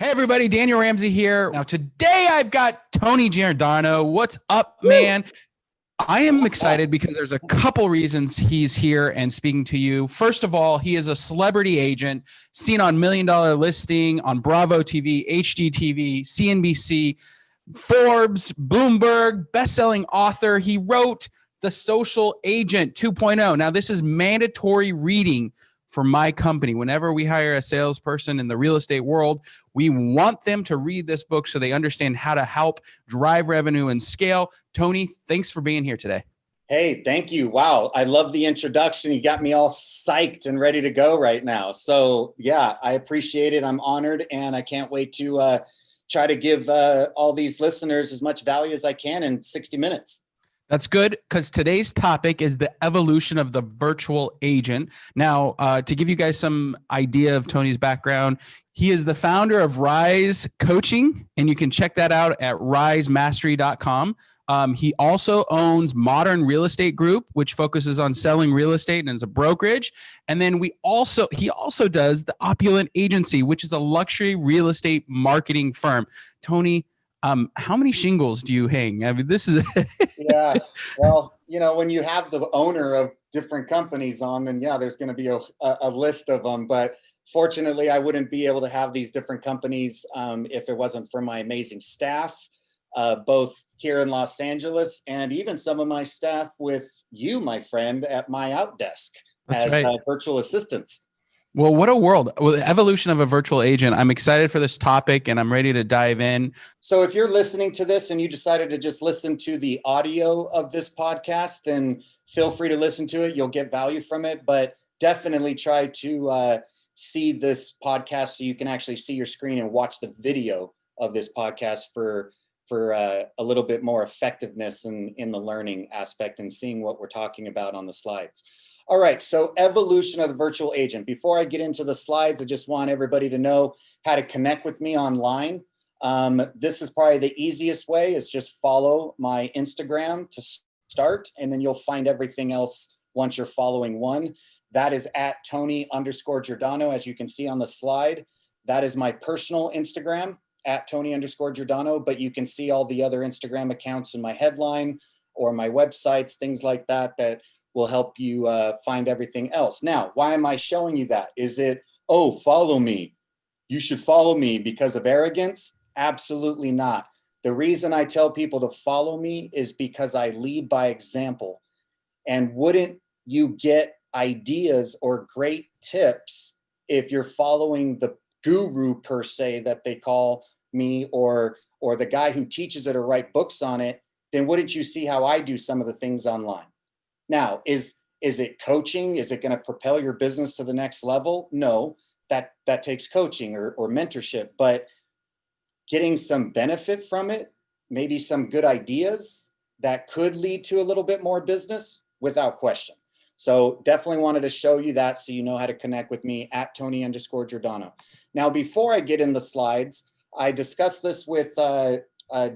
Hey everybody, Daniel Ramsey here. Now today I've got Tony Giordano. What's up, man? I am excited because there's a couple reasons he's here and speaking to you. First of all, he is a celebrity agent seen on $1 Million Listing, on Bravo TV, HGTV, CNBC, Forbes, Bloomberg, best-selling author. He wrote The Social Agent 2.0. Now this is mandatory reading for my company. Whenever we hire a salesperson in the real estate world, we want them to read this book so they understand how to help drive revenue and scale. Tony, thanks for being here today. Hey, thank you. Wow. I love the introduction. You got me all psyched and ready to go right now. So yeah, I appreciate it. I'm honored and I can't wait to try to give all these listeners as much value as I can in 60 minutes. That's good, because today's topic is the evolution of the virtual agent. Now, to give you guys some idea of Tony's background, he is the founder of Rise Coaching, and you can check that out at risemastery.com. He also owns Modern Real Estate Group, which focuses on selling real estate and is a brokerage. And then he also does the Opulent Agency, which is a luxury real estate marketing firm. Tony, how many shingles do you hang? I mean, this is Yeah. Well, when you have the owner of different companies on, then yeah, there's going to be a list of them. But fortunately, I wouldn't be able to have these different companies if it wasn't for my amazing staff, both here in Los Angeles and even some of my staff with you, my friend, at MyOutDesk as virtual assistants. Well, what a world. Well, the evolution of a virtual agent. I'm excited for this topic and I'm ready to dive in. So if you're listening to this and you decided to just listen to the audio of this podcast, then feel free to listen to it. You'll get value from it, but definitely try to see this podcast so you can actually see your screen and watch the video of this podcast for a little bit more effectiveness in the learning aspect and seeing what we're talking about on the slides. All right, so evolution of the virtual agent. Before I get into the slides, I just want everybody to know how to connect with me online. This is probably the easiest way, is just follow my Instagram to start, and then you'll find everything else once you're following one. That is at Tony_Giordano, as you can see on the slide. That is my personal Instagram, at Tony_Giordano, but you can see all the other Instagram accounts in my headline or my websites, things like that, that will help you find everything else. Now, why am I showing you that? Is it, oh, follow me, you should follow me because of arrogance? Absolutely not. The reason I tell people to follow me is because I lead by example. And wouldn't you get ideas or great tips if you're following the guru per se that they call me, or the guy who teaches it or write books on it? Then wouldn't you see how I do some of the things online? Now, is it coaching? Is it going to propel your business to the next level? No, that takes coaching or mentorship, but getting some benefit from it, maybe some good ideas that could lead to a little bit more business, without question. So definitely wanted to show you that so you know how to connect with me at Tony_Giordano. Now, before I get in the slides, I discussed this with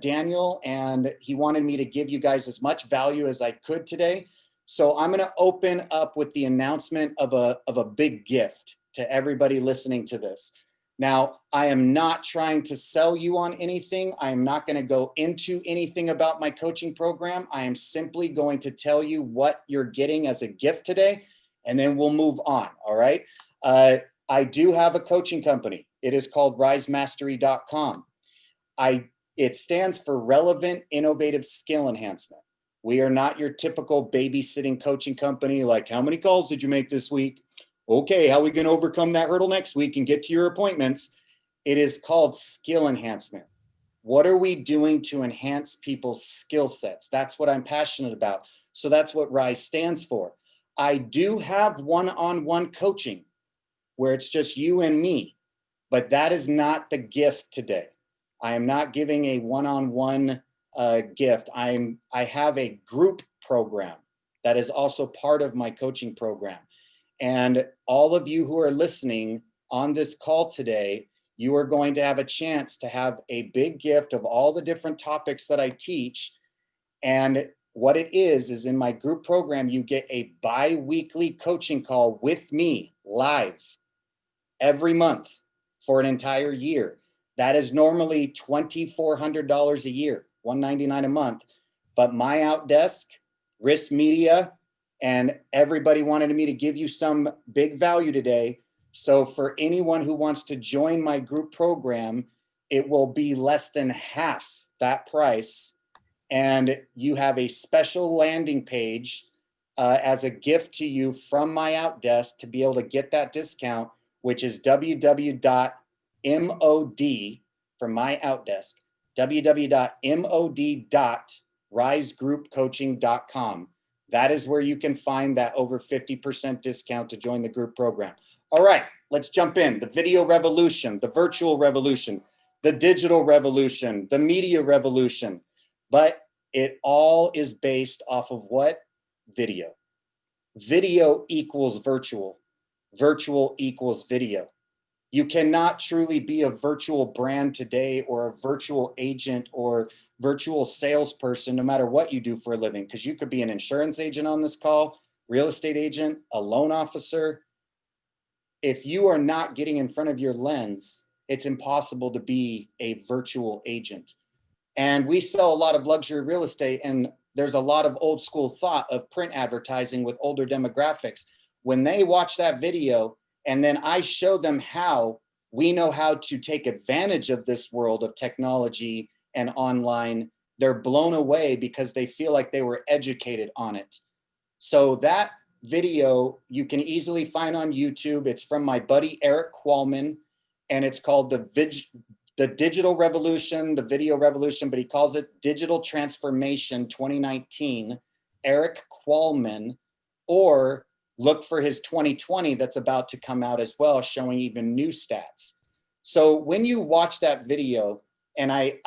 Daniel, and he wanted me to give you guys as much value as I could today. So I'm going to open up with the announcement of a big gift to everybody listening to this. Now, I am not trying to sell you on anything. I am not going to go into anything about my coaching program. I am simply going to tell you what you're getting as a gift today, and then we'll move on. All right. I do have a coaching company. It is called risemastery.com. It stands for Relevant Innovative Skill Enhancement. We are not your typical babysitting coaching company, like, how many calls did you make this week? Okay, how are we going to overcome that hurdle next week and get to your appointments? It is called skill enhancement. What are we doing to enhance people's skill sets? That's what I'm passionate about. So that's what RISE stands for. I do have one-on-one coaching where it's just you and me, but that is not the gift today. I am not giving a one-on-one gift. I have a group program that is also part of my coaching program. And all of you who are listening on this call today, you are going to have a chance to have a big gift of all the different topics that I teach. And what it is in my group program, you get a bi-weekly coaching call with me live every month for an entire year. That is normally $2,400 a year, $199 a month. But MyOutDesk, Risk Media, and everybody wanted me to give you some big value today. So for anyone who wants to join my group program, it will be less than half that price. And you have a special landing page as a gift to you from MyOutDesk to be able to get that discount, which is www.mod for MyOutDesk, www.mod.risegroupcoaching.com. That is where you can find that over 50% discount to join the group program. All right, let's jump in. The video revolution, the virtual revolution, the digital revolution, the media revolution. But it all is based off of what? Video. Video equals virtual. Virtual equals video. You cannot truly be a virtual brand today or a virtual agent or virtual salesperson, no matter what you do for a living, because you could be an insurance agent on this call, real estate agent, a loan officer. If you are not getting in front of your lens, it's impossible to be a virtual agent. And we sell a lot of luxury real estate, and there's a lot of old school thought of print advertising with older demographics. When they watch that video, and then I show them how we know how to take advantage of this world of technology and online, they're blown away because they feel like they were educated on it. So that video you can easily find on YouTube. It's from my buddy Eric Qualman, and it's called the Digital Revolution, the Video Revolution, but he calls it Digital Transformation 2019, Eric Qualman, or look for his 2020 that's about to come out as well, showing even new stats. So when you watch that video, and I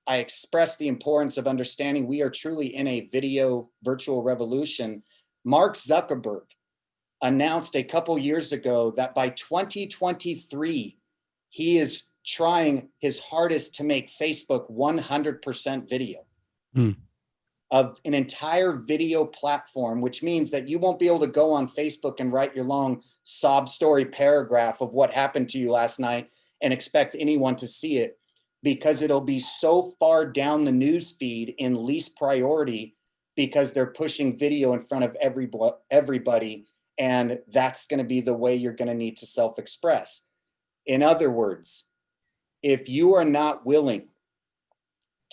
express the importance of understanding we are truly in a video virtual revolution. Mark Zuckerberg announced a couple years ago that by 2023, he is trying his hardest to make Facebook 100% video. Of an entire video platform, which means that you won't be able to go on Facebook and write your long sob story paragraph of what happened to you last night and expect anyone to see it, because it'll be so far down the news feed in least priority because they're pushing video in front of everybody. And that's going to be the way you're going to need to self-express. In other words, if you are not willing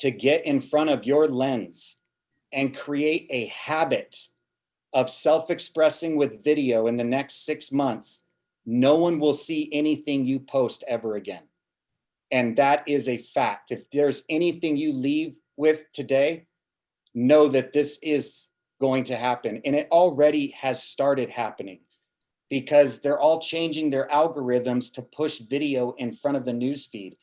to get in front of your lens and create a habit of self-expressing with video in the next 6 months, no one will see anything you post ever again. And that is a fact. If there's anything you leave with today, know that this is going to happen. And it already has started happening because they're all changing their algorithms to push video in front of the newsfeed.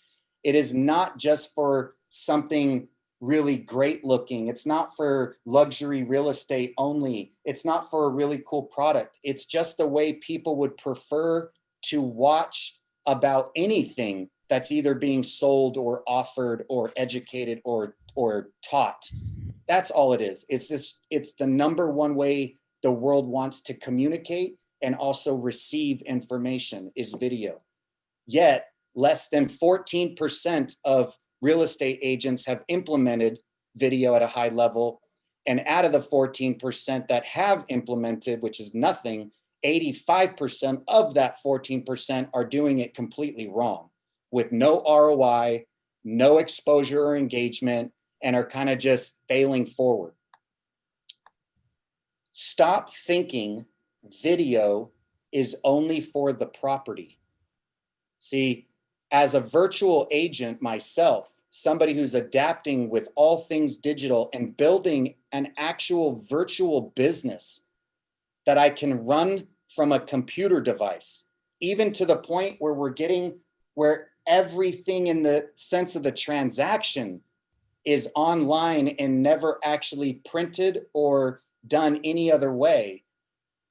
It is not just for something really great looking. It's not for luxury real estate only. It's not for a really cool product. It's just the way people would prefer to watch about anything that's either being sold or offered or educated or taught. That's all it is. It's the number one way the world wants to communicate and also receive information is video. Yet less than 14% of real estate agents have implemented video at a high level. And out of the 14% that have implemented, which is nothing, 85% of that 14% are doing it completely wrong with no ROI, no exposure or engagement, and are kind of just failing forward. Stop thinking video is only for the property. See, as a virtual agent myself, somebody who's adapting with all things digital and building an actual virtual business that I can run from a computer device, even to the point where we're getting where everything in the sense of the transaction is online and never actually printed or done any other way,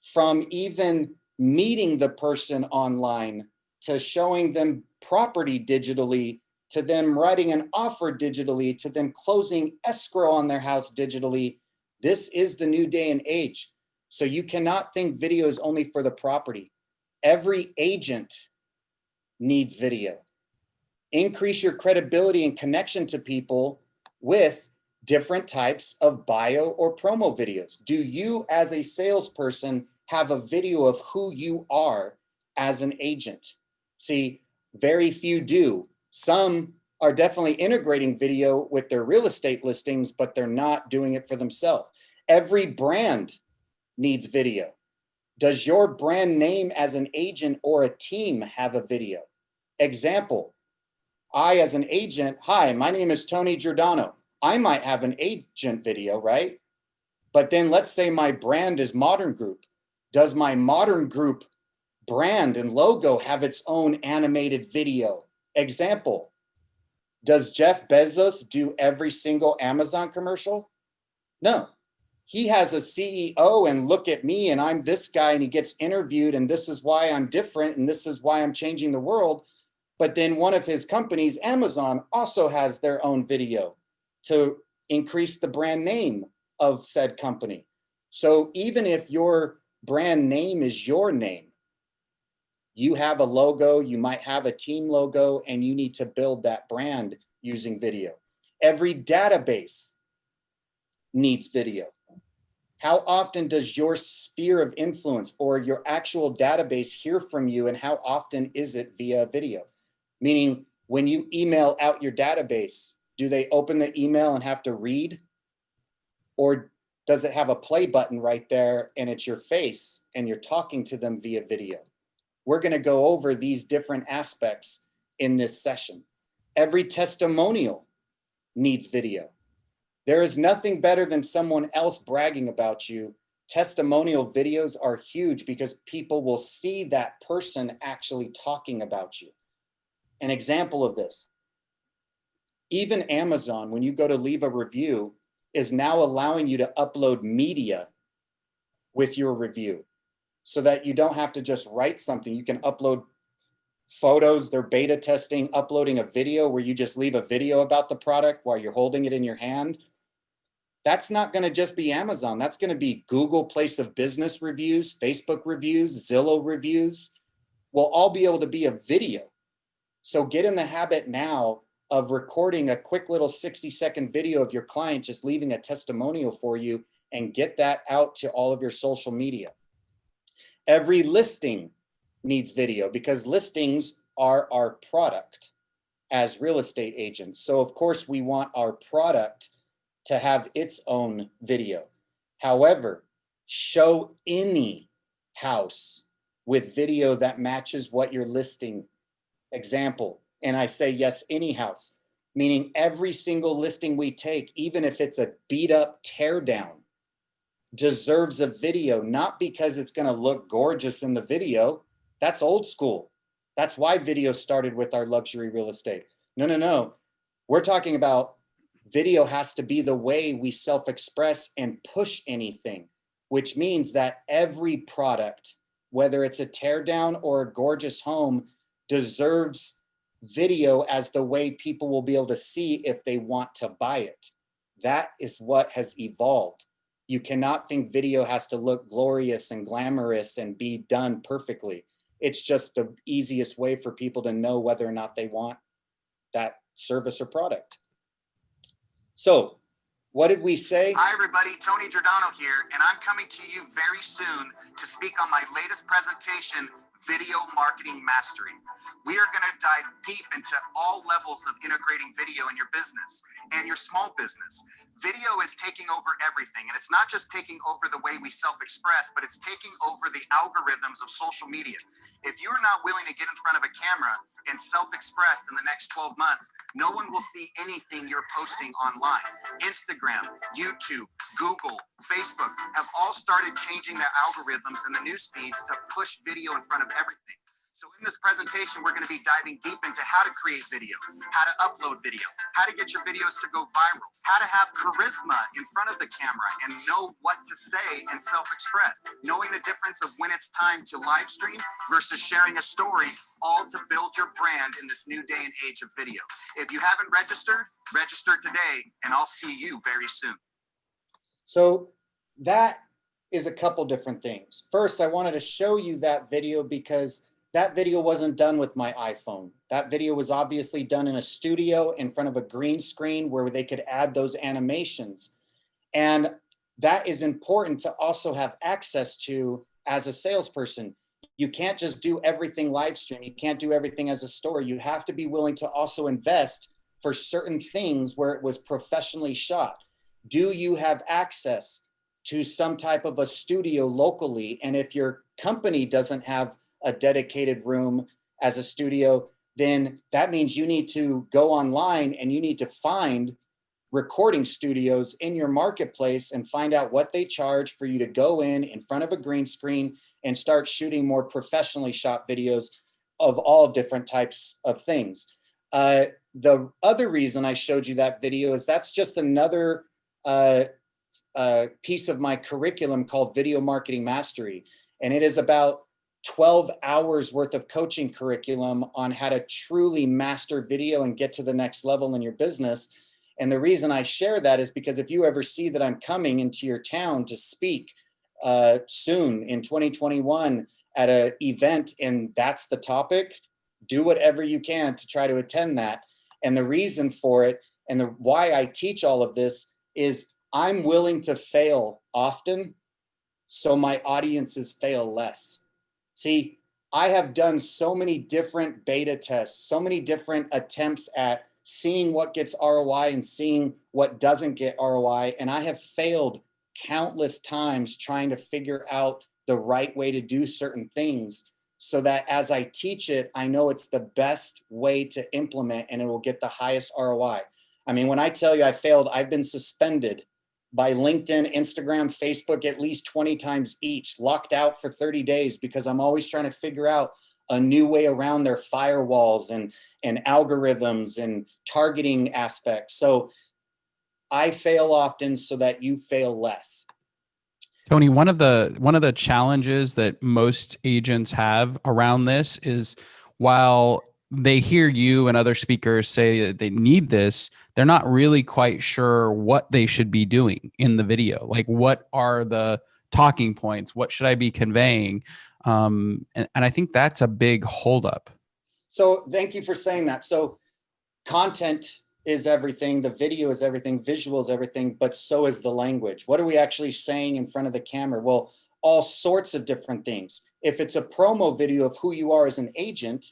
from even meeting the person online to showing them property digitally, to them writing an offer digitally, to them closing escrow on their house digitally. This is the new day and age. So you cannot think video is only for the property. Every agent needs video. Increase your credibility and connection to people with different types of bio or promo videos. Do you, as a salesperson, have a video of who you are as an agent? See, very few do. Some are definitely integrating video with their real estate listings, but they're not doing it for themselves. Every brand needs video. Does your brand name as an agent or a team have a video? Example, I, as an agent, hi, my name is Tony Giordano. I might have an agent video, right? But then let's say my brand is Modern Group. Does my Modern Group brand and logo have its own animated video? Example, does Jeff Bezos do every single Amazon commercial? No. He has a CEO and look at me and I'm this guy and he gets interviewed and this is why I'm different and this is why I'm changing the world. But then one of his companies, Amazon, also has their own video to increase the brand name of said company. So even if your brand name is your name, you have a logo, you might have a team logo, and you need to build that brand using video. Every database needs video. How often does your sphere of influence or your actual database hear from you, and how often is it via video? Meaning, when you email out your database, do they open the email and have to read? Or does it have a play button right there and it's your face and you're talking to them via video? We're going to go over these different aspects in this session. Every testimonial needs video. There is nothing better than someone else bragging about you. Testimonial videos are huge because people will see that person actually talking about you. An example of this, even Amazon, when you go to leave a review, is now allowing you to upload media with your review so that you don't have to just write something. You can upload photos. They're beta testing, uploading a video where you just leave a video about the product while you're holding it in your hand. That's not going to just be Amazon. That's going to be Google Place of Business reviews, Facebook reviews, Zillow reviews. Will all be able to be a video. So get in the habit now of recording a quick little 60-second video of your client just leaving a testimonial for you and get that out to all of your social media. Every listing needs video because listings are our product as real estate agents. So of course we want our product to have its own video. However, show any house with video that matches what you're listing. Example, and I say yes, any house, meaning every single listing we take, even if it's a beat up tear down, deserves a video, not because it's going to look gorgeous in the video. That's old school. That's why video started with our luxury real estate. No. We're talking about video has to be the way we self-express and push anything, which means that every product, whether it's a tear down or a gorgeous home, deserves video as the way people will be able to see if they want to buy it. That is what has evolved. You cannot think video has to look glorious and glamorous and be done perfectly. It's just the easiest way for people to know whether or not they want that service or product. So what did we say? Hi, everybody. Tony Giordano here, and I'm coming to you very soon to speak on my latest presentation, Video Marketing Mastery. We are going to dive deep into all levels of integrating video in your business and your small business. Video is taking over everything, and it's not just taking over the way we self-express, but it's taking over the algorithms of social media. If you're not willing to get in front of a camera and self-express in the next 12 months, no one will see anything you're posting online. Instagram, YouTube, Google, Facebook have all started changing their algorithms and the news feeds to push video in front of everything. So in this presentation, we're going to be diving deep into how to create video, how to upload video, how to get your videos to go viral, how to have charisma in front of the camera and know what to say and self-express, knowing the difference of when it's time to live stream versus sharing a story, all to build your brand in this new day and age of video. If you haven't registered, register today, and I'll see you very soon. So that is a couple different things. First, I wanted to show you that video because that video wasn't done with my iPhone. That video was obviously done in a studio in front of a green screen where they could add those animations. And that is important to also have access to as a salesperson. You can't just do everything live stream. You can't do everything as a store. You have to be willing to also invest for certain things where it was professionally shot. Do you have access to some type of a studio locally? And if your company doesn't have a dedicated room as a studio, then that means you need to go online and you need to find recording studios in your marketplace and find out what they charge for you to go in front of a green screen and start shooting more professionally shot videos of all different types of things. The other reason I showed you that video is that's just another piece of my curriculum called Video Marketing Mastery. And it is about 12 hours worth of coaching curriculum on how to truly master video and get to the next level in your business. And the reason I share that is because if you ever see that I'm coming into your town to speak soon in 2021 at an event and that's the topic, do whatever you can to try to attend that. And the reason for it and why I teach all of this is I'm willing to fail often so my audiences fail less. See, I have done so many different beta tests, so many different attempts at seeing what gets ROI and seeing what doesn't get ROI. And I have failed countless times trying to figure out the right way to do certain things so that as I teach it, I know it's the best way to implement and it will get the highest ROI. I mean, when I tell you I failed, I've been suspended by LinkedIn, Instagram, Facebook at least 20 times each, locked out for 30 days because I'm always trying to figure out a new way around their firewalls and algorithms and targeting aspects. So I fail often so that you fail less. Tony, one of the challenges that most agents have around this is while they hear you and other speakers say that they need this, they're not really quite sure what they should be doing in the video. Like, what are the talking points? What should I be conveying? And I think that's a big holdup. So thank you for saying that. So content is everything. The video is everything. Visual is everything, but so is the language. What are we actually saying in front of the camera? Well, all sorts of different things. If it's a promo video of who you are as an agent,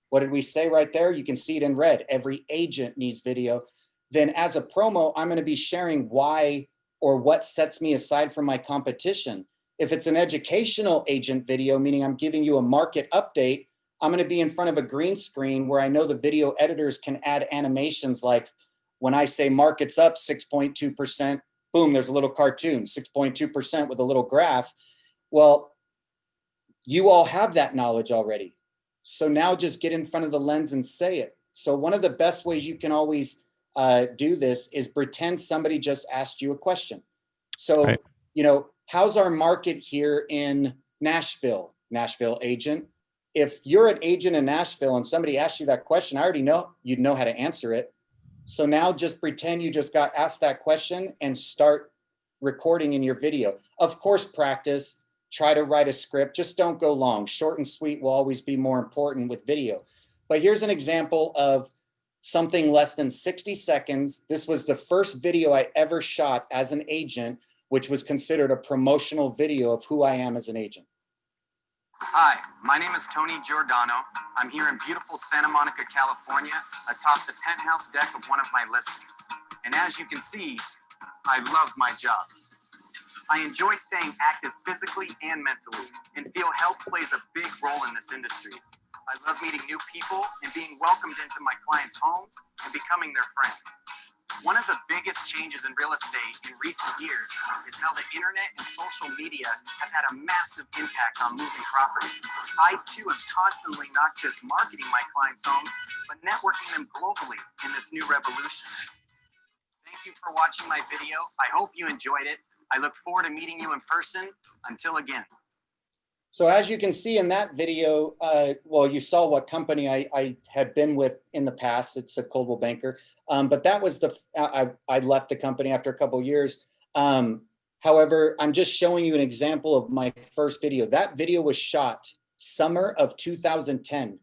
what did we say right there? You can see it in red. Every agent needs video. Then as a promo, I'm going to be sharing why or what sets me aside from my competition. If it's an educational agent video, meaning I'm giving you a market update, I'm going to be in front of a green screen where I know the video editors can add animations like when I say market's up 6.2%, boom, there's a little cartoon, 6.2% with a little graph. Well, you all have that knowledge already. So now just get in front of the lens and say it. So one of the best ways you can always do this is pretend somebody just asked you a question. So, right. You know, how's our market here in Nashville agent? If you're an agent in Nashville and somebody asks you that question, I already know you'd know how to answer it. So now just pretend you just got asked that question and start recording in your video. Of course, practice, try to write a script, just don't go long. Short and sweet will always be more important with video. But here's an example of something less than 60 seconds. This was the first video I ever shot as an agent, which was considered a promotional video of who I am as an agent. Hi, my name is Tony Giordano. I'm here in beautiful Santa Monica, California, atop the penthouse deck of one of my listings. And as you can see, I love my job. I enjoy staying active physically and mentally, and feel health plays a big role in this industry. I love meeting new people and being welcomed into my clients' homes and becoming their friend. One of the biggest changes in real estate in recent years is how the internet and social media have had a massive impact on moving property. I too am constantly not just marketing my clients' homes, but networking them globally in this new revolution. Thank you for watching my video. I hope you enjoyed it. I look forward to meeting you in person. Until again. So as you can see in that video, well, you saw what company I had been with in the past. It's a Coldwell Banker. But that was I left the company after a couple of years. However, I'm just showing you an example of my first video. That video was shot summer of 2010.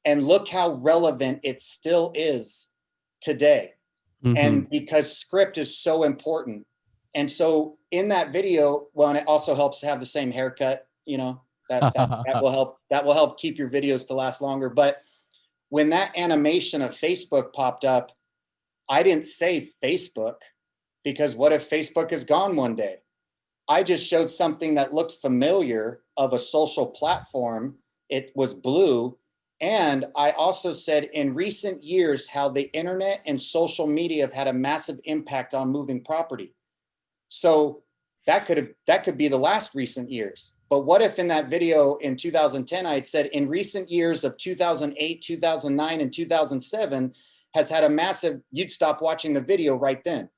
And look how relevant it still is today. Mm-hmm. And because script is so important. And so in that video, well, and it also helps to have the same haircut, you know, that will help keep your videos to last longer. But when that animation of Facebook popped up, I didn't say Facebook, because what if Facebook is gone one day? I just showed something that looked familiar of a social platform. It was blue. And I also said in recent years how the internet and social media have had a massive impact on moving property. So that could be the last recent years. But what if in that video in 2010, I had said in recent years of 2008, 2009, and 2007 has had a massive, you'd stop watching the video right then,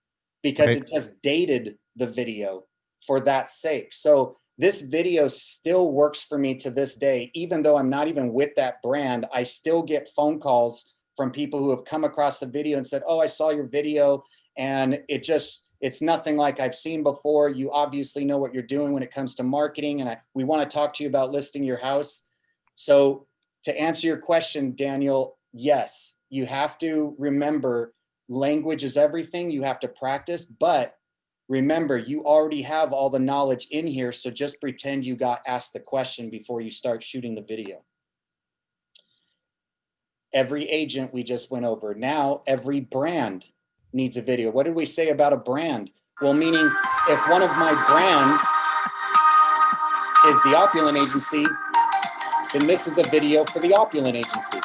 because Right. it just dated the video for that sake. So this video still works for me to this day. Even though I'm not even with that brand, I still get phone calls from people who have come across the video and said, oh, I saw your video, and it's nothing like I've seen before. You obviously know what you're doing when it comes to marketing, and we want to talk to you about listing your house. So to answer your question, Daniel, yes, you have to remember language is everything. You have to practice, but remember, you already have all the knowledge in here, so just pretend you got asked the question before you start shooting the video. Every agent we just went over. Now, every brand needs a video. What did we say about a brand? Well, meaning if one of my brands is the Opulent Agency, then this is a video for the Opulent Agency.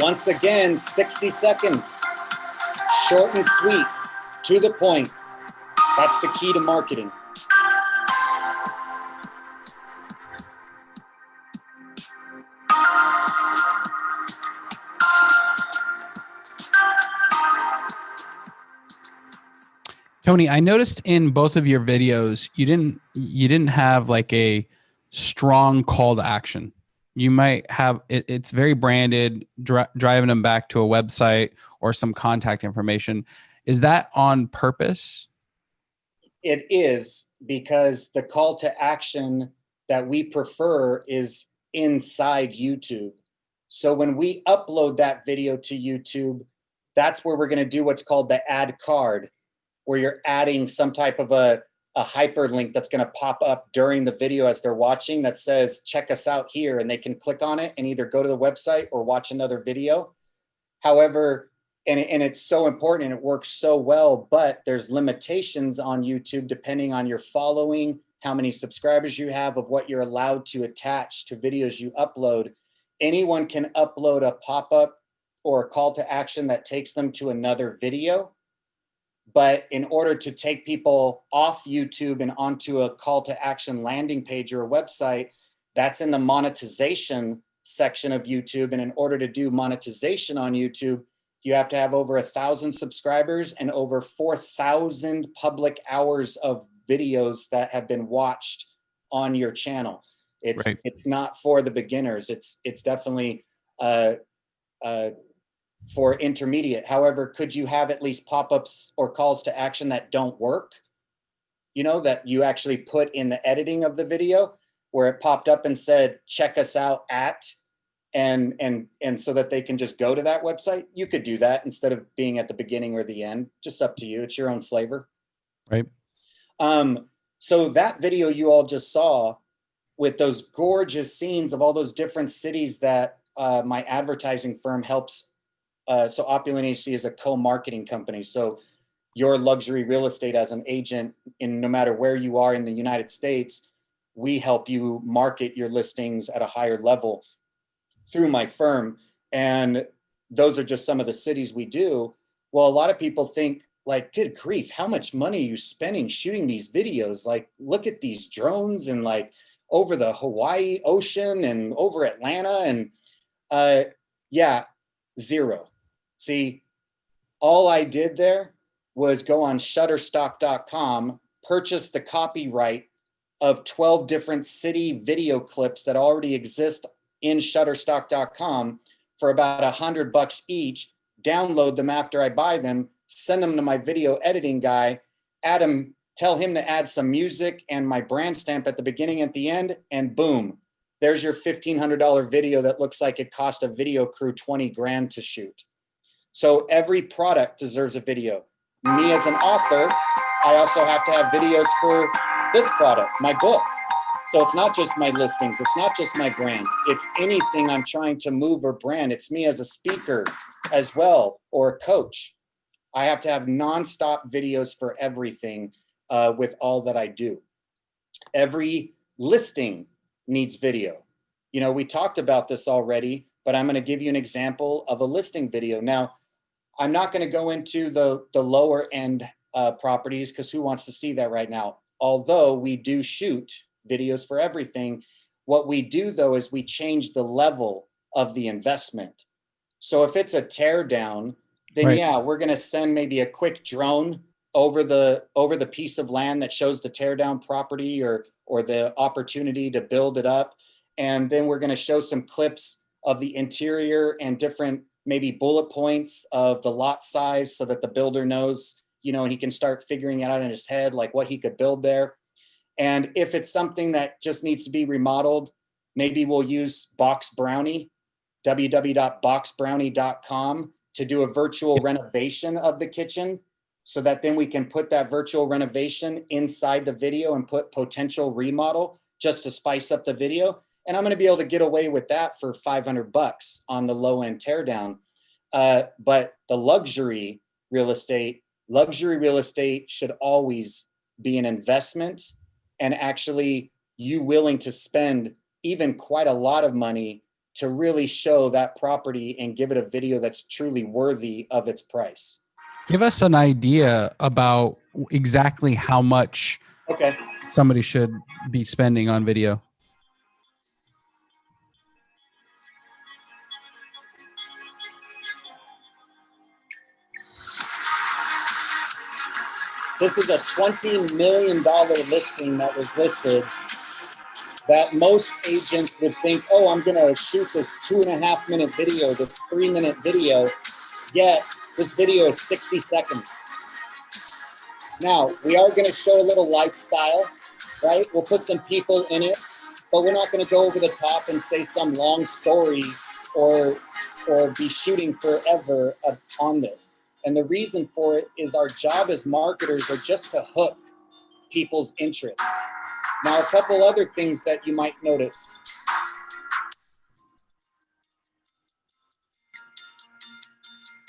Once again, 60 seconds, short and sweet, to the point. That's the key to marketing. Tony, I noticed in both of your videos, you didn't have like a strong call to action. You might have it's very branded, driving them back to a website or some contact information. Is that on purpose? It is, because the call to action that we prefer is inside YouTube. So when we upload that video to YouTube, that's where we're going to do what's called the add card, where you're adding some type of a hyperlink that's going to pop up during the video as they're watching that says, check us out here, and they can click on it and either go to the website or watch another video. However, and it's so important and it works so well, but there's limitations on YouTube depending on your following, how many subscribers you have, of what you're allowed to attach to videos you upload. Anyone can upload a pop-up or a call to action that takes them to another video. But in order to take people off YouTube and onto a call to action landing page or a website, that's in the monetization section of YouTube. And in order to do monetization on YouTube, you have to have over 1,000 subscribers and over 4,000 public hours of videos that have been watched on your channel. It's not for the beginners. It's definitely for intermediate. However, could you have at least pop-ups or calls to action that don't work? You know, that you actually put in the editing of the video where it popped up and said, check us out at, and so that they can just go to that website. You could do that instead of being at the beginning or the end. Just up to you. It's your own flavor. Right. So that video you all just saw with those gorgeous scenes of all those different cities that my advertising firm helps. So Opulent Agency is a co-marketing company. So your luxury real estate as an agent, in no matter where you are in the United States, we help you market your listings at a higher level through my firm. And those are just some of the cities we do. Well, a lot of people think, like, good grief, how much money are you spending shooting these videos? Like, look at these drones and like over the Hawaii ocean and over Atlanta. And yeah, zero. See, all I did there was go on shutterstock.com, purchase the copyright of 12 different city video clips that already exist in shutterstock.com for about $100 each, download them after I buy them, send them to my video editing guy, tell him to add some music and my brand stamp at the beginning and at the end, and boom, there's your $1,500 video that looks like it cost a video crew 20 grand to shoot. So every product deserves a video. Me as an author, I also have to have videos for this product, my book. So it's not just my listings, it's not just my brand, it's anything I'm trying to move or brand. It's me as a speaker as well, or a coach. I have to have nonstop videos for everything with all that I do. Every listing needs video. You know, we talked about this already, but I'm going to give you an example of a listing video. Now, I'm not going to go into the lower end properties because who wants to see that right now? Although we do shoot videos for everything, what we do though is we change the level of the investment. So if it's a tear down, then Right. yeah, we're going to send maybe a quick drone over the piece of land that shows the tear down property or the opportunity to build it up. And then we're going to show some clips of the interior and different maybe bullet points of the lot size so that the builder knows, you know, and he can start figuring it out in his head, like what he could build there. And if it's something that just needs to be remodeled, maybe we'll use Box Brownie, www.boxbrownie.com, to do a virtual renovation of the kitchen so that then we can put that virtual renovation inside the video and put potential remodel just to spice up the video. And I'm going to be able to get away with that for $500 on the low end teardown. But the luxury real estate should always be an investment, and actually you willing to spend even quite a lot of money to really show that property and give it a video that's truly worthy of its price. Give us an idea about exactly how much somebody should be spending on video. This is a $20 million listing that was listed that most agents would think, oh, I'm going to shoot this 2.5 minute video, this 3 minute video, yet this video is 60 seconds. Now, we are going to show a little lifestyle, right? We'll put some people in it, but we're not going to go over the top and say some long story or be shooting forever on this. And the reason for it is our job as marketers are just to hook people's interest. Now, a couple other things that you might notice.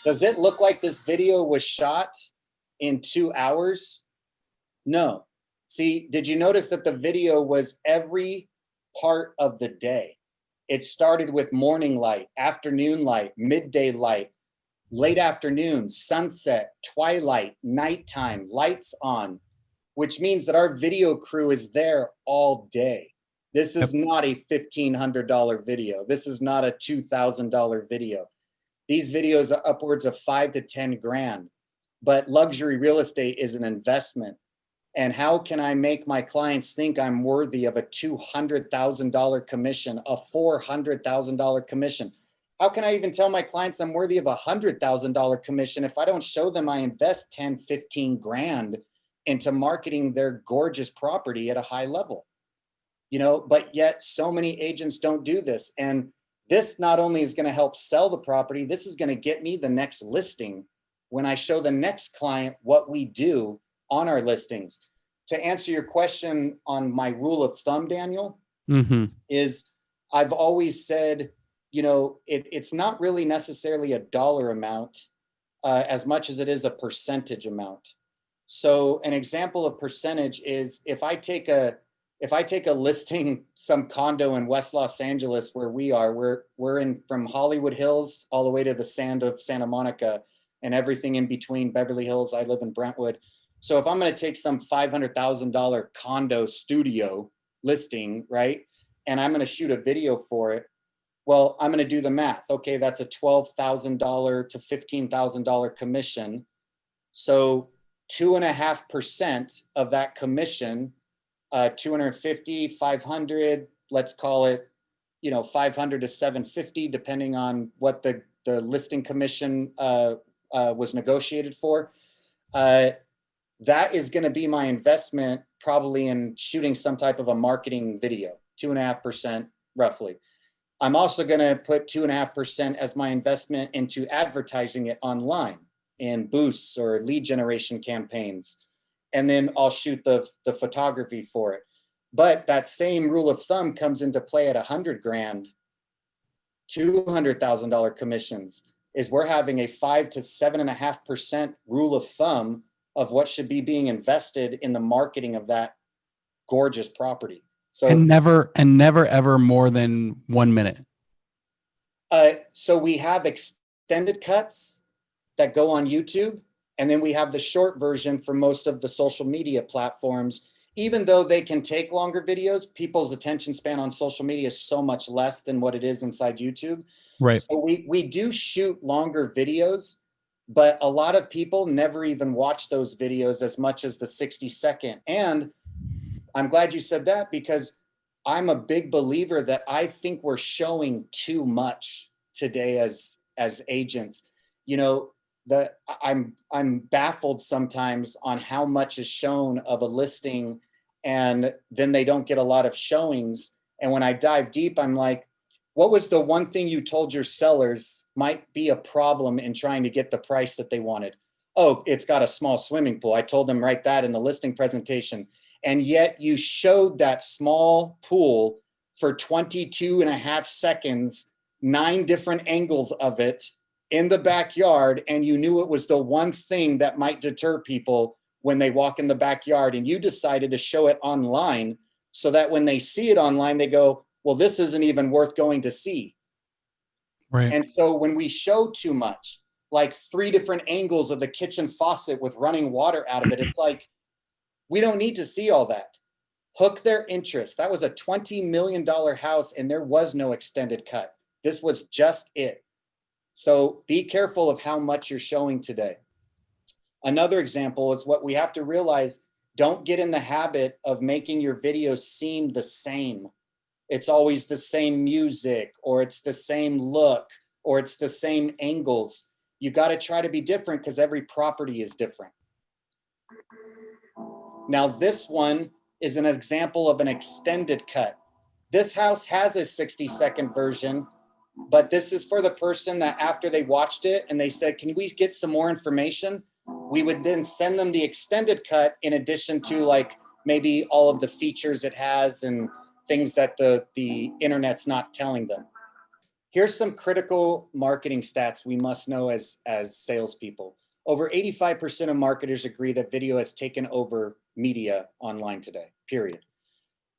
Does it look like this video was shot in 2 hours? No. See, did you notice that the video was every part of the day? It started with morning light, afternoon light, midday light, late afternoon, sunset, twilight, nighttime, lights on, which means that our video crew is there all day. This is not a $1,500 video. This is not a $2,000 video. These videos are upwards of 5 to 10 grand, but luxury real estate is an investment. And how can I make my clients think I'm worthy of a $200,000 commission, a $400,000 commission? How can I even tell my clients I'm worthy of a $100,000 commission if I don't show them I invest 10, 15 grand into marketing their gorgeous property at a high level? You know, but yet so many agents don't do this. And this not only is going to help sell the property, this is going to get me the next listing when I show the next client what we do on our listings. To answer your question on my rule of thumb, Daniel, is I've always said, you know, it's not really necessarily a dollar amount as much as it is a percentage amount. So an example of percentage is if I take a listing, some condo in West Los Angeles where we are, we're in from Hollywood Hills all the way to the sand of Santa Monica and everything in between, Beverly Hills. I live in Brentwood. So if I'm going to take some $500,000 condo studio listing, right? And I'm going to shoot a video for it. Well, I'm going to do the math. Okay, that's a $12,000 to $15,000 commission. So 2.5% of that commission, 250, 500, let's call it, 500 to 750, depending on what the listing commission was negotiated for. That is going to be my investment probably in shooting some type of a marketing video, 2.5% roughly. I'm also going to put 2.5% as my investment into advertising it online in boosts or lead generation campaigns. And then I'll shoot the photography for it. But that same rule of thumb comes into play at 100 grand, $200,000 commissions, is we're having a 5 to 7.5% rule of thumb of what should be being invested in the marketing of that gorgeous property. So and never ever more than 1 minute. So we have extended cuts that go on YouTube, and then we have the short version for most of the social media platforms. Even though they can take longer videos, people's attention span on social media is so much less than what it is inside YouTube. Right. So we do shoot longer videos, but a lot of people never even watch those videos as much as the 60-second. And I'm glad you said that, because I'm a big believer that I think we're showing too much today as agents. I'm baffled sometimes on how much is shown of a listing, and then they don't get a lot of showings. And when I dive deep, I'm like, what was the one thing you told your sellers might be a problem in trying to get the price that they wanted? Oh, it's got a small swimming pool. I told them right that in the listing presentation. And yet you showed that small pool for 22.5 seconds, 9 different angles of it in the backyard, and you knew it was the one thing that might deter people when they walk in the backyard, and you decided to show it online so that when they see it online, they go, well, this isn't even worth going to see. Right. And so when we show too much, like 3 different angles of the kitchen faucet with running water out of it, it's like, we don't need to see all that. Hook their interest. That was a $20 million house, and there was no extended cut. This was just it. So be careful of how much you're showing today. Another example is what we have to realize: don't get in the habit of making your videos seem the same. It's always the same music, or it's the same look, or it's the same angles. You got to try to be different, because every property is different. Now, this one is an example of an extended cut. This house has a 60-second version, but this is for the person that after they watched it and they said, can we get some more information? We would then send them the extended cut, in addition to like maybe all of the features it has and things that the internet's not telling them. Here's some critical marketing stats we must know as salespeople. Over 85% of marketers agree that video has taken over media online today, period.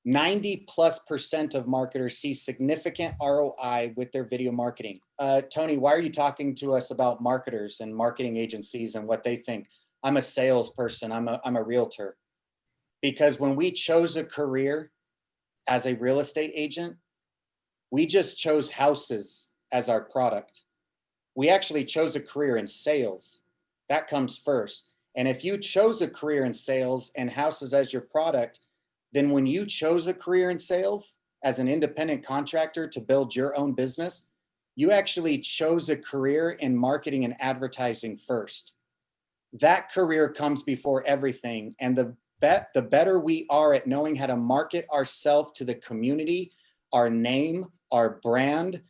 90+% of marketers see significant ROI with their video marketing. Tony, why are you talking to us about marketers and marketing agencies and what they think? I'm a salesperson, I'm a realtor. Because when we chose a career as a real estate agent, we just chose houses as our product. We actually chose a career in sales. That comes first. And if you chose a career in sales and houses as your product, then when you chose a career in sales as an independent contractor to build your own business, you actually chose a career in marketing and advertising first. That career comes before everything. And the better we are at knowing how to market ourselves to the community, our name, our brand,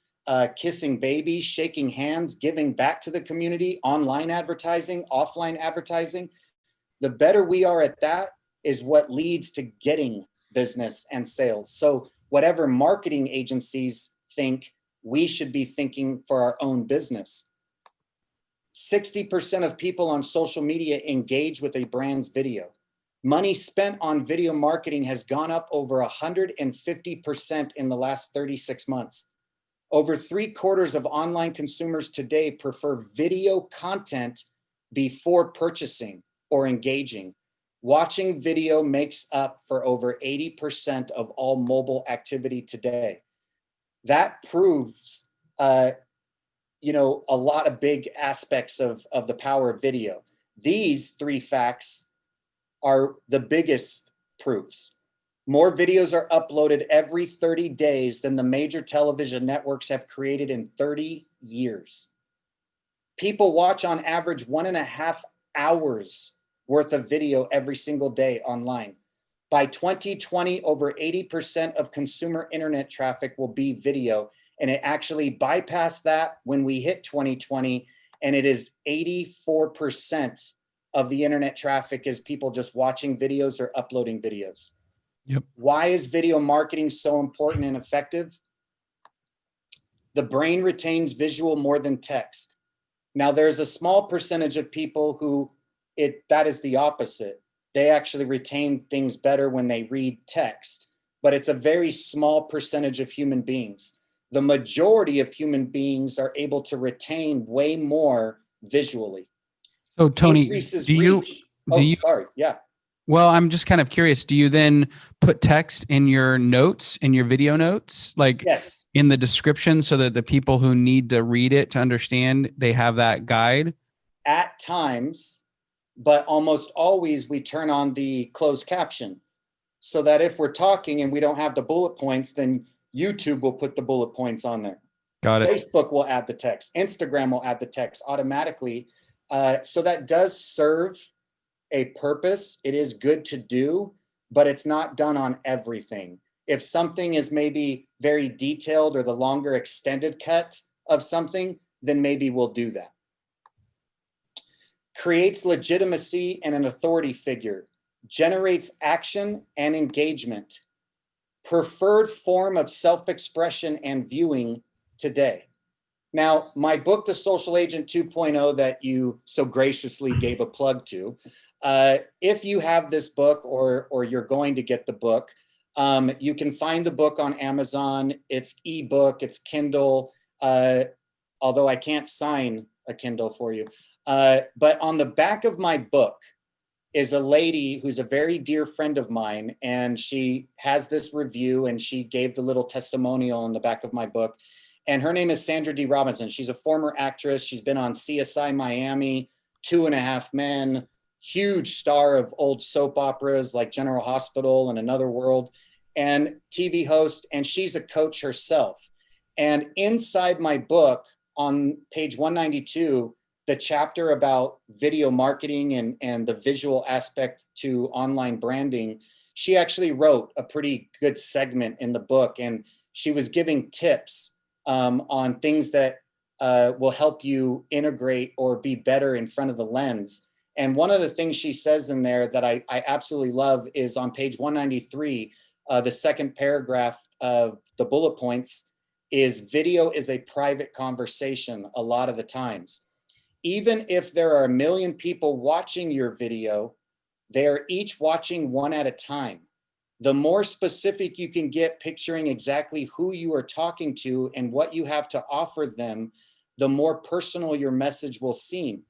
kissing babies, shaking hands, giving back to the community, online advertising, offline advertising, the better we are at that is what leads to getting business and sales. So whatever marketing agencies think, we should be thinking for our own business. 60% of people on social media engage with a brand's video. Money spent on video marketing has gone up over 150% in the last 36 months. Over 3/4 of online consumers today prefer video content before purchasing or engaging. Watching video makes up for over 80% of all mobile activity today. That proves, a lot of big aspects of the power of video. These 3 facts are the biggest proofs. More videos are uploaded every 30 days than the major television networks have created in 30 years. People watch on average 1.5 hours worth of video every single day online. By 2020, over 80% of consumer internet traffic will be video, and it actually bypassed that when we hit 2020, and it is 84% of the internet traffic is people just watching videos or uploading videos. Yep. Why is video marketing so important and effective? The brain retains visual more than text. Now, there's a small percentage of people who that is the opposite. They actually retain things better when they read text, but it's a very small percentage of human beings. The majority of human beings are able to retain way more visually. So Tony, Increases do you, reach. Sorry. Yeah. Well, I'm just kind of curious. Do you then put text in your notes, in your video notes, like Yes. in the description, so that the people who need to read it to understand, they have that guide? At times, but almost always we turn on the closed caption so that if we're talking and we don't have the bullet points, then YouTube will put the bullet points on there. Got it. Facebook will add the text. Instagram will add the text automatically. So that does serve a purpose. It is good to do, but it's not done on everything. If something is maybe very detailed or the longer extended cut of something, then maybe we'll do that. Creates legitimacy and an authority figure, generates action and engagement, preferred form of self-expression and viewing today. Now, my book, The Social Agent 2.0, that you so graciously gave a plug to, if you have this book or you're going to get the book, you can find the book on Amazon. It's ebook, it's Kindle, although I can't sign a Kindle for you. But on the back of my book is a lady who's a very dear friend of mine, and she has this review, and she gave the little testimonial on the back of my book. And her name is Sandra D. Robinson. She's a former actress. She's been on CSI Miami, 2.5 Men, huge star of old soap operas like General Hospital and Another World, and TV host, and she's a coach herself. And inside my book, on page 192, the chapter about video marketing and the visual aspect to online branding, she actually wrote a pretty good segment in the book, and she was giving tips on things that will help you integrate or be better in front of the lens. And one of the things she says in there that I absolutely love is on page 193, the second paragraph of the bullet points is video is a private conversation a lot of the times. Even if there are 1 million people watching your video, they are each watching one at a time. The more specific you can get, picturing exactly who you are talking to and what you have to offer them, the more personal your message will seem.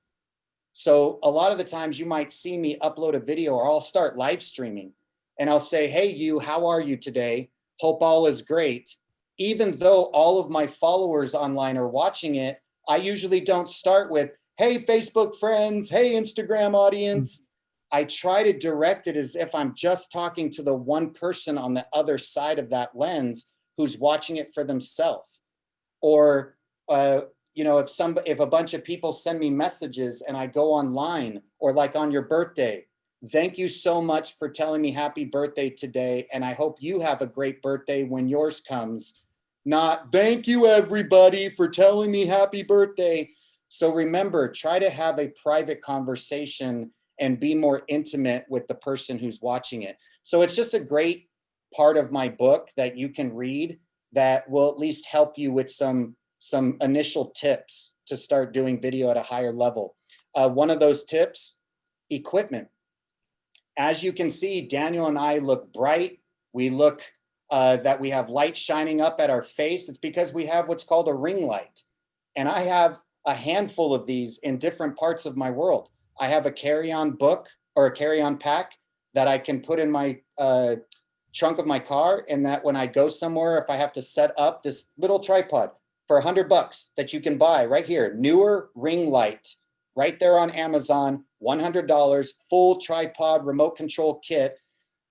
So a lot of the times you might see me upload a video, or I'll start live streaming and I'll say, hey, you, how are you today? Hope all is great. Even though all of my followers online are watching it, I usually don't start with, hey, Facebook friends, hey, Instagram audience. I try to direct it as if I'm just talking to the one person on the other side of that lens who's watching it for themselves. Or, if a bunch of people send me messages and I go online, or like on your birthday, thank you so much for telling me happy birthday today, and I hope you have a great birthday when yours comes. Not, thank you everybody for telling me happy birthday. So remember, try to have a private conversation and be more intimate with the person who's watching it. So it's just a great part of my book that you can read that will at least help you with some initial tips to start doing video at a higher level. One of those tips, equipment. As you can see, Daniel and I look bright. We look that we have light shining up at our face. It's because we have what's called a ring light. And I have a handful of these in different parts of my world. I have a carry-on book or a carry-on pack that I can put in my trunk of my car, and that when I go somewhere, if I have to set up this little tripod for $100 that you can buy right here, newer ring light, right there on Amazon, $100, full tripod remote control kit.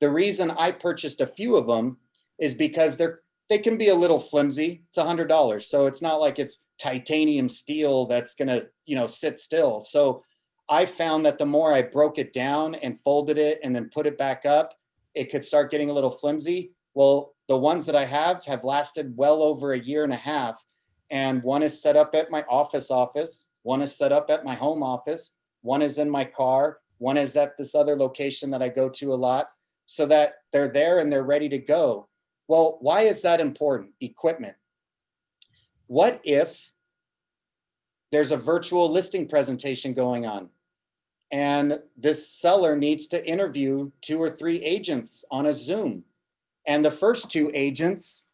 The reason I purchased a few of them is because they can be a little flimsy. It's $100. So it's not like it's titanium steel that's gonna, sit still. So I found that the more I broke it down and folded it and then put it back up, it could start getting a little flimsy. Well, the ones that I have lasted well over a year and a half. And one is set up at my office, one is set up at my home office, one is in my car, one is at this other location that I go to a lot, so that they're there and they're ready to go. Well, why is that important? Equipment. What if there's a virtual listing presentation going on and this seller needs to interview 2 or 3 agents on a Zoom, and the first 2 agents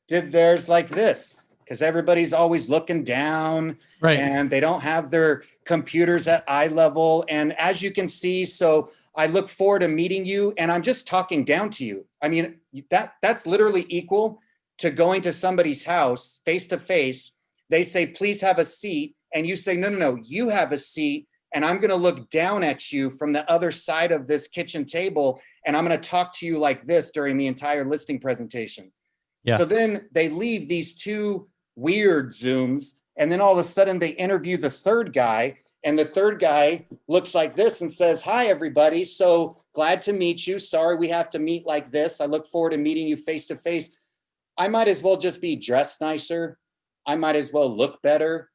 did theirs like this, because everybody's always looking down, Right. And they don't have their computers at eye level. And as you can see, so I look forward to meeting you, and I'm just talking down to you. I mean, that's literally equal to going to somebody's house face to face. They say, please have a seat. And you say, no, you have a seat. And I'm going to look down at you from the other side of this kitchen table. And I'm going to talk to you like this during the entire listing presentation. Yeah. So then they leave these 2 weird Zooms. And then all of a sudden they interview the third guy. And the third guy looks like this and says, hi, everybody. So glad to meet you. Sorry, we have to meet like this. I look forward to meeting you face to face. I might as well just be dressed nicer. I might as well look better.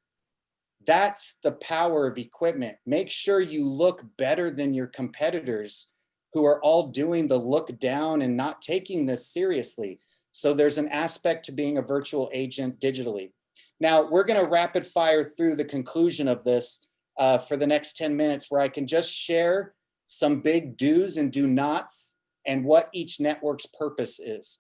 That's the power of equipment. Make sure you look better than your competitors who are all doing the look down and not taking this seriously. So there's an aspect to being a virtual agent digitally. Now, we're going to rapid fire through the conclusion of this for the next 10 minutes, where I can just share some big do's and do nots and what each network's purpose is.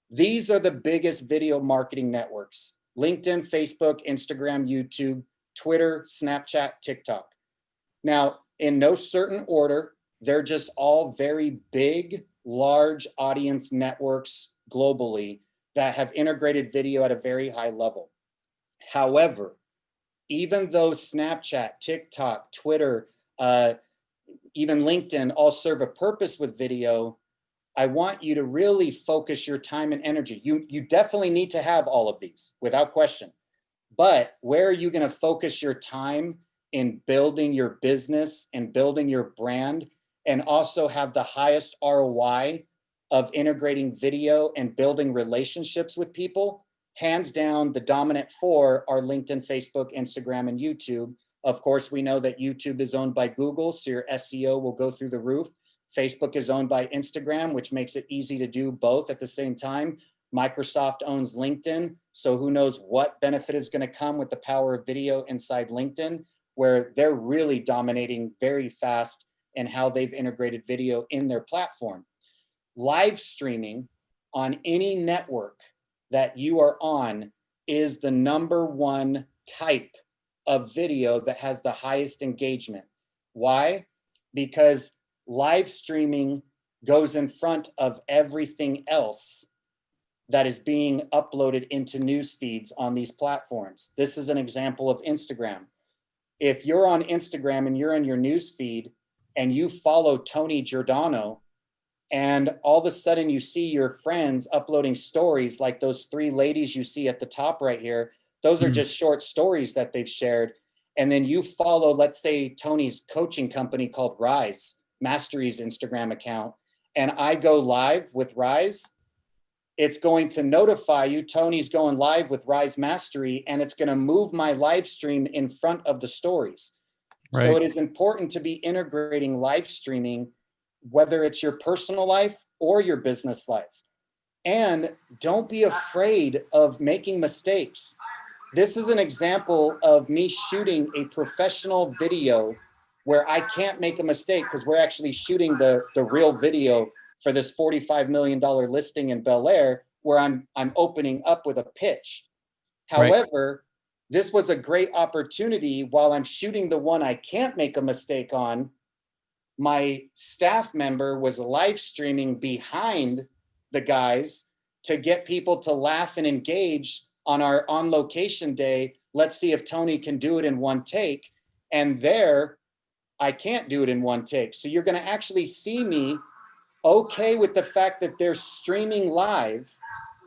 These are the biggest video marketing networks: LinkedIn, Facebook, Instagram, YouTube, Twitter, Snapchat, TikTok. Now, in no certain order, they're just all very big, large audience networks globally that have integrated video at a very high level. However, even though Snapchat, TikTok, Twitter, even LinkedIn all serve a purpose with video, I want you to really focus your time and energy. You definitely need to have all of these without question. But where are you going to focus your time in building your business and building your brand, and also have the highest ROI of integrating video and building relationships with people? Hands down, the dominant 4 are LinkedIn, Facebook, Instagram, and YouTube. Of course, we know that YouTube is owned by Google, so your SEO will go through the roof. Facebook is owned by Instagram, which makes it easy to do both at the same time. Microsoft owns LinkedIn, so who knows what benefit is going to come with the power of video inside LinkedIn, where they're really dominating very fast in how they've integrated video in their platform. Live streaming on any network that you are on is the #1 type of video that has the highest engagement. Why? Because live streaming goes in front of everything else that is being uploaded into news feeds on these platforms. This is an example of Instagram. If you're on Instagram and you're in your news feed and you follow Tony Giordano, and all of a sudden you see your friends uploading stories like those 3 ladies you see at the top right here, those are just short stories that they've shared. And then you follow, let's say, Tony's coaching company called Rise, Mastery's Instagram account, and I go live with Rise, it's going to notify you Tony's going live with Rise Mastery, and it's going to move my live stream in front of the stories. Right. So it is important to be integrating live streaming, whether it's your personal life or your business life. And don't be afraid of making mistakes. This is an example of me shooting a professional video where I can't make a mistake, because we're actually shooting the real video for this $45 million listing in Bel Air, where I'm opening up with a pitch. However, this was a great opportunity. While I'm shooting the one I can't make a mistake on, my staff member was live streaming behind the guys to get people to laugh and engage on our on location day. Let's see if Tony can do it in one take. And there, I can't do it in one take. So you're going to actually see me okay with the fact that they're streaming live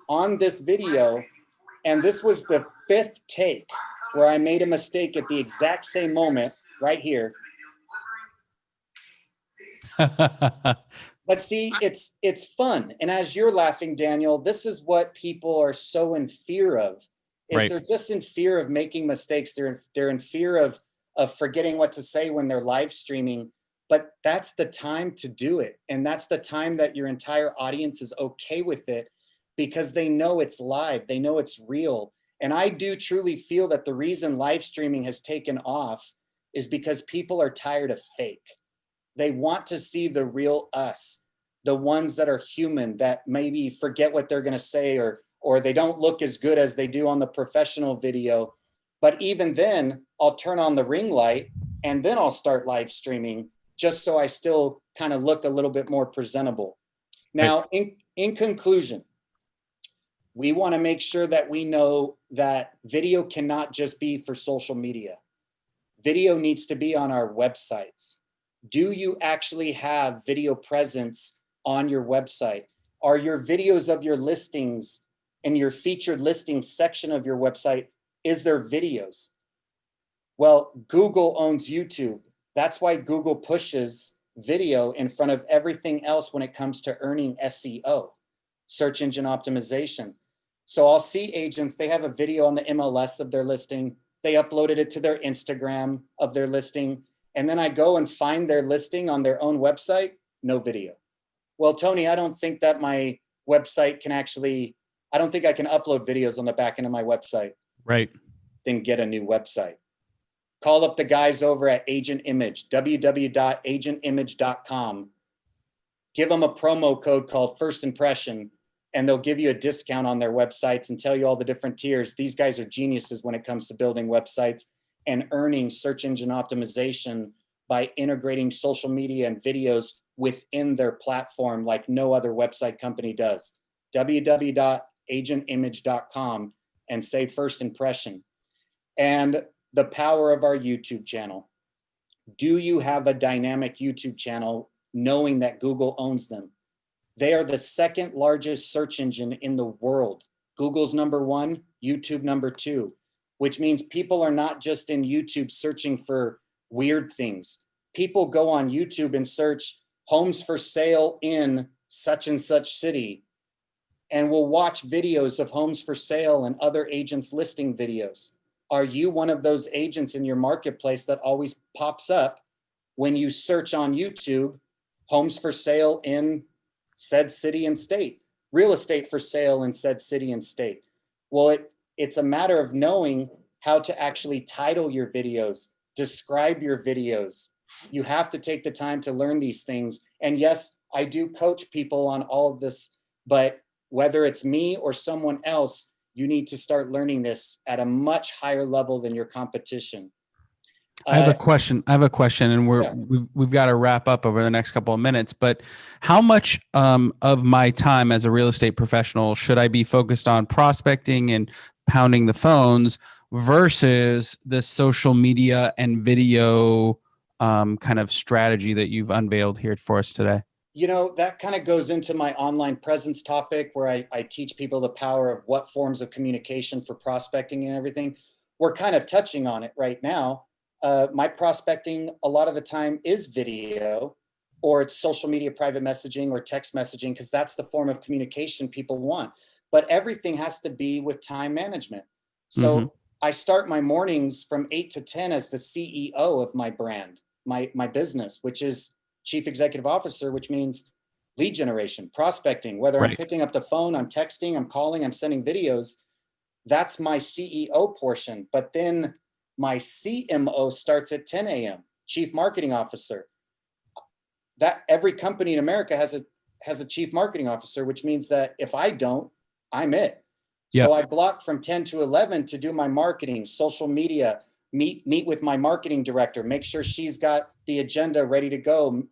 on this video. And this was the 5th take where I made a mistake at the exact same moment right here. But see, it's fun. And as you're laughing, Daniel, this is what people are so in fear of, is Right. they're just in fear of making mistakes. They're in fear of forgetting what to say when they're live streaming. But that's the time to do it. And that's the time that your entire audience is okay with it, because they know it's live, they know it's real. And I do truly feel that the reason live streaming has taken off is because people are tired of fake. They want to see the real us, the ones that are human, that maybe forget what they're going to say, or they don't look as good as they do on the professional video. But even then, I'll turn on the ring light and then I'll start live streaming, just so I still kind of look a little bit more presentable. Now, in conclusion, we want to make sure that we know that video cannot just be for social media. Video needs to be on our websites. Do you actually have video presence on your website? Are your videos of your listings in your featured listings section of your website, is there videos? Well, Google owns YouTube. That's why Google pushes video in front of everything else when it comes to earning SEO, search engine optimization. So I'll see agents, they have a video on the MLS of their listing. They uploaded it to their Instagram of their listing. And then I go and find their listing on their own website, no video. Well, Tony, I don't think that my website can actually, I don't think I can upload videos on the back end of my website. Right. Then get a new website. Call up the guys over at Agent Image, www.agentimage.com. Give them a promo code called First Impression, and they'll give you a discount on their websites and tell you all the different tiers. These guys are geniuses when it comes to building websites and earning search engine optimization by integrating social media and videos within their platform like no other website company does. www.agentimage.com and say First Impression. And the power of our YouTube channel. Do you have a dynamic YouTube channel knowing that Google owns them? They are the second largest search engine in the world. Google's number 1, YouTube number 2, which means people are not just in YouTube searching for weird things. People go on YouTube and search homes for sale in such and such city, and will watch videos of homes for sale and other agents listing videos. Are you one of those agents in your marketplace that always pops up when you search on YouTube, homes for sale in said city and state, real estate for sale in said city and state? Well, it's a matter of knowing how to actually title your videos, describe your videos. You have to take the time to learn these things. And yes, I do coach people on all of this, but whether it's me or someone else, you need to start learning this at a much higher level than your competition. I have a question. And we've got to wrap up over the next couple of minutes. But how much of my time as a real estate professional should I be focused on prospecting and pounding the phones versus the social media and video kind of strategy that you've unveiled here for us today? You know, that kind of goes into my online presence topic, where I teach people the power of what forms of communication for prospecting and everything. We're kind of touching on it right now. My prospecting a lot of the time is video, or it's social media private messaging or text messaging, because that's the form of communication people want. But everything has to be with time management. So I start my mornings from 8 to 10 as the CEO of my brand, my business, which is Chief Executive Officer, which means lead generation, prospecting, whether I'm picking up the phone, I'm texting, I'm calling, I'm sending videos. That's my CEO portion. But then my CMO starts at 10 a.m., Chief Marketing Officer. That every company in America has a Chief Marketing Officer, which means that if I don't, I'm it. Yeah. So I block from 10 to 11 to do my marketing, social media, meet with my marketing director, make sure she's got the agenda ready to go.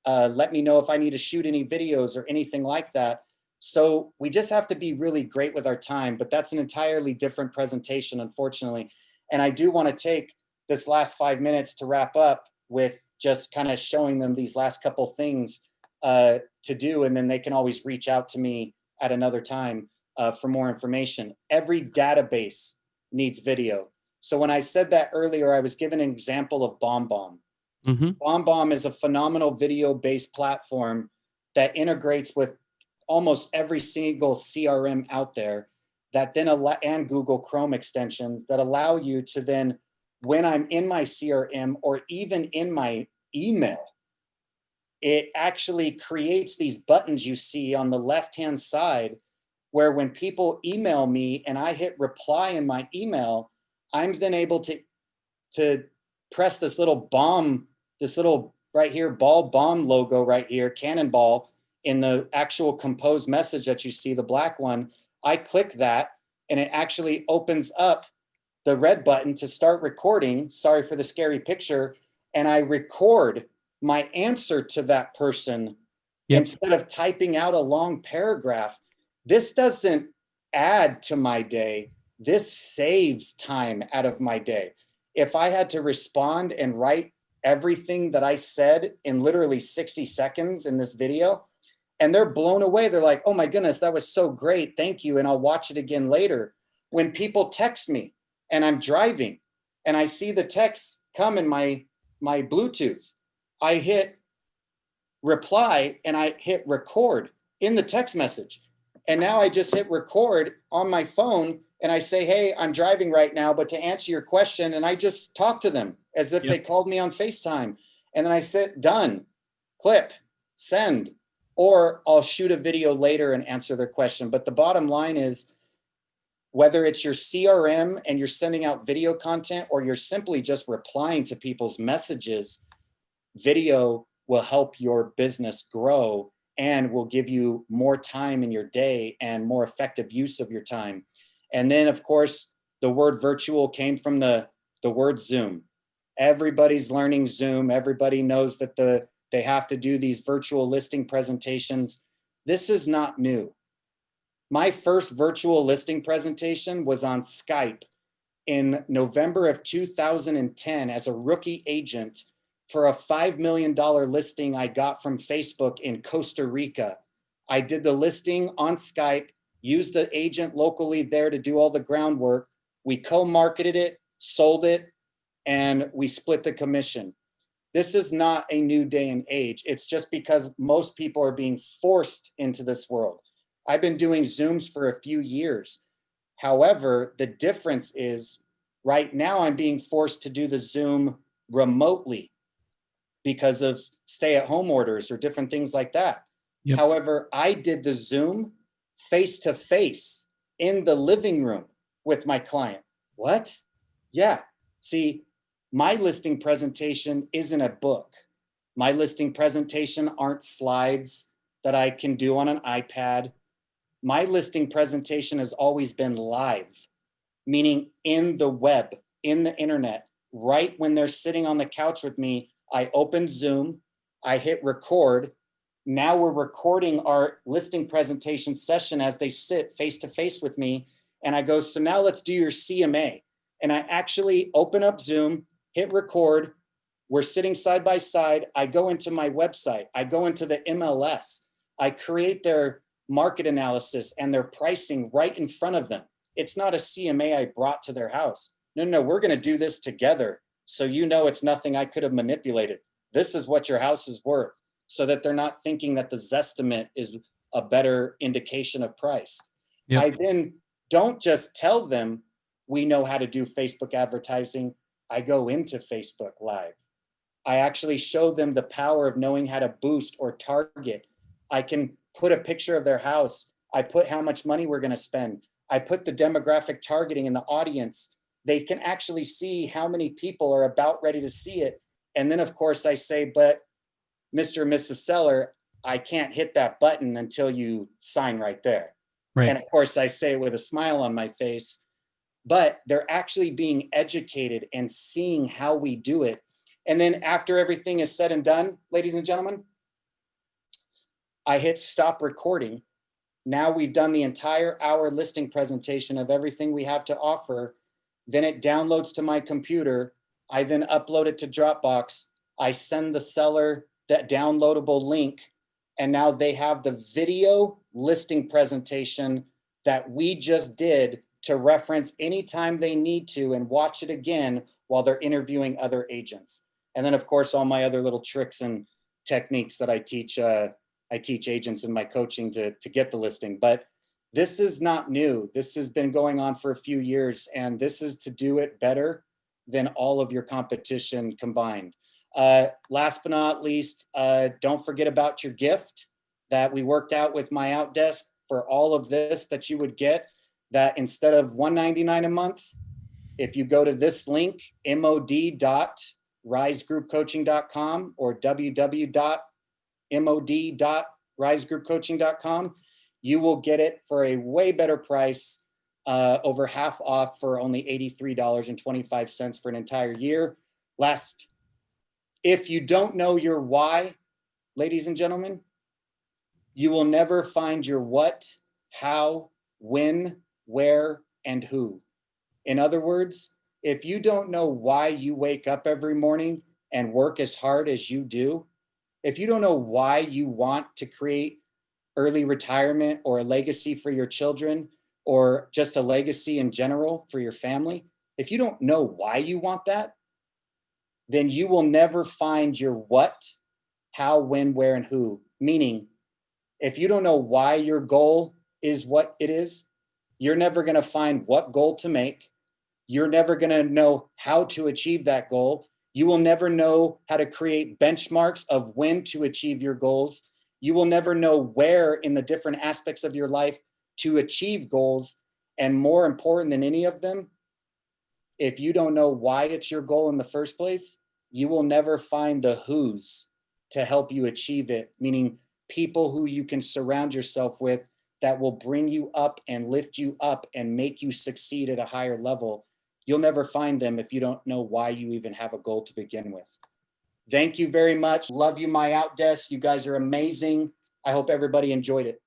Let me know if I need to shoot any videos or anything like that. So we just have to be really great with our time, but that's an entirely different presentation, unfortunately. And I do want to take this last 5 minutes to wrap up with just kind of showing them these last couple things to do, and then they can always reach out to me at another time for more information. Every database needs video. So when I said that earlier, I was given an example of Bombbomb. Mm-hmm. Bombbomb is a phenomenal video-based platform that integrates with almost every single CRM out there, that then and Google Chrome extensions that allow you to then, when I'm in my CRM or even in my email, it actually creates these buttons you see on the left-hand side, where when people email me and I hit reply in my email, I'm then able to press this little bomb, this little right here, bomb logo right here, cannonball, in the actual composed message that you see, the black one. I click that and it actually opens up the red button to start recording. Sorry for the scary picture. And I record my answer to that person. Yep. Instead of typing out a long paragraph. This doesn't add to my day. This saves time out of my day. If I had to respond and write everything that I said in literally 60 seconds in this video, and they're blown away. They're like, oh my goodness, that was so great. Thank you. And I'll watch it again later. When people text me and I'm driving and I see the text come in my Bluetooth, I hit reply and I hit record in the text message. And now I just hit record on my phone and I say, hey, I'm driving right now, but to answer your question, and I just talk to them as if they called me on FaceTime. And then I said, done, clip, send, or I'll shoot a video later and answer their question. But the bottom line is, whether it's your CRM and you're sending out video content, or you're simply just replying to people's messages, video will help your business grow and will give you more time in your day and more effective use of your time. And then, of course, the word virtual came from the word Zoom. Everybody's learning Zoom. Everybody knows that they have to do these virtual listing presentations. This is not new. My first virtual listing presentation was on Skype in November of 2010 as a rookie agent for a $5 million listing I got from Facebook in Costa Rica. I did the listing on Skype, used the agent locally there to do all the groundwork. We co-marketed it, sold it, and we split the commission. This is not a new day and age. It's just because most people are being forced into this world. I've been doing Zooms for a few years. However, the difference is right now I'm being forced to do the Zoom remotely because of stay-at-home orders or different things like that. Yep. However, I did the Zoom face-to-face in the living room with my client. What? Yeah. See, my listing presentation isn't a book. My listing presentation aren't slides that I can do on an iPad. My listing presentation has always been live, meaning in the web, in the internet. Right when they're sitting on the couch with me, I open Zoom, I hit record. Now we're recording our listing presentation session as they sit face-to-face with me. And I go, so now let's do your CMA. And I actually open up Zoom, hit record. We're sitting side by side. I go into my website. I go into the MLS. I create their market analysis and their pricing right in front of them. It's not a CMA I brought to their house. No, we're going to do this together. So you know it's nothing I could have manipulated. This is what your house is worth, so that they're not thinking that the Zestimate is a better indication of price. Yep. I then don't just tell them we know how to do Facebook advertising. I go into Facebook Live. I actually show them the power of knowing how to boost or target. I can put a picture of their house. I put how much money we're going to spend. I put the demographic targeting in the audience. They can actually see how many people are about ready to see it. And then, of course, I say, but Mr. and Mrs. Seller, I can't hit that button until you sign right there. Right. And of course, I say it with a smile on my face, but they're actually being educated and seeing how we do it. And then after everything is said and done, ladies and gentlemen, I hit stop recording. Now we've done the entire hour listing presentation of everything we have to offer. Then it downloads to my computer. I then upload it to Dropbox. I send the seller that downloadable link, and now they have the video listing presentation that we just did to reference anytime they need to and watch it again while they're interviewing other agents. And then of course, all my other little tricks and techniques that I teach agents in my coaching to get the listing. But this is not new. This has been going on for a few years, and this is to do it better than all of your competition combined. Last but not least, don't forget about your gift that we worked out with MyOutDesk for all of this that you would get, that instead of $199 a month, if you go to this link, mod.risegroupcoaching.com or www.mod.risegroupcoaching.com, you will get it for a way better price, over half off for only $83.25 for an entire year. Last, if you don't know your why, ladies and gentlemen, you will never find your what, how, when, where, and who. In other words, if you don't know why you wake up every morning and work as hard as you do, if you don't know why you want to create early retirement or a legacy for your children, or just a legacy in general for your family, if you don't know why you want that, then you will never find your what, how, when, where, and who. Meaning, if you don't know why your goal is what it is, you're never going to find what goal to make. You're never going to know how to achieve that goal. You will never know how to create benchmarks of when to achieve your goals. You will never know where in the different aspects of your life to achieve goals. And more important than any of them, if you don't know why it's your goal in the first place, you will never find the who's to help you achieve it, meaning people who you can surround yourself with that will bring you up and lift you up and make you succeed at a higher level. You'll never find them if you don't know why you even have a goal to begin with. Thank you very much. Love you, MyOutDesk. You guys are amazing. I hope everybody enjoyed it.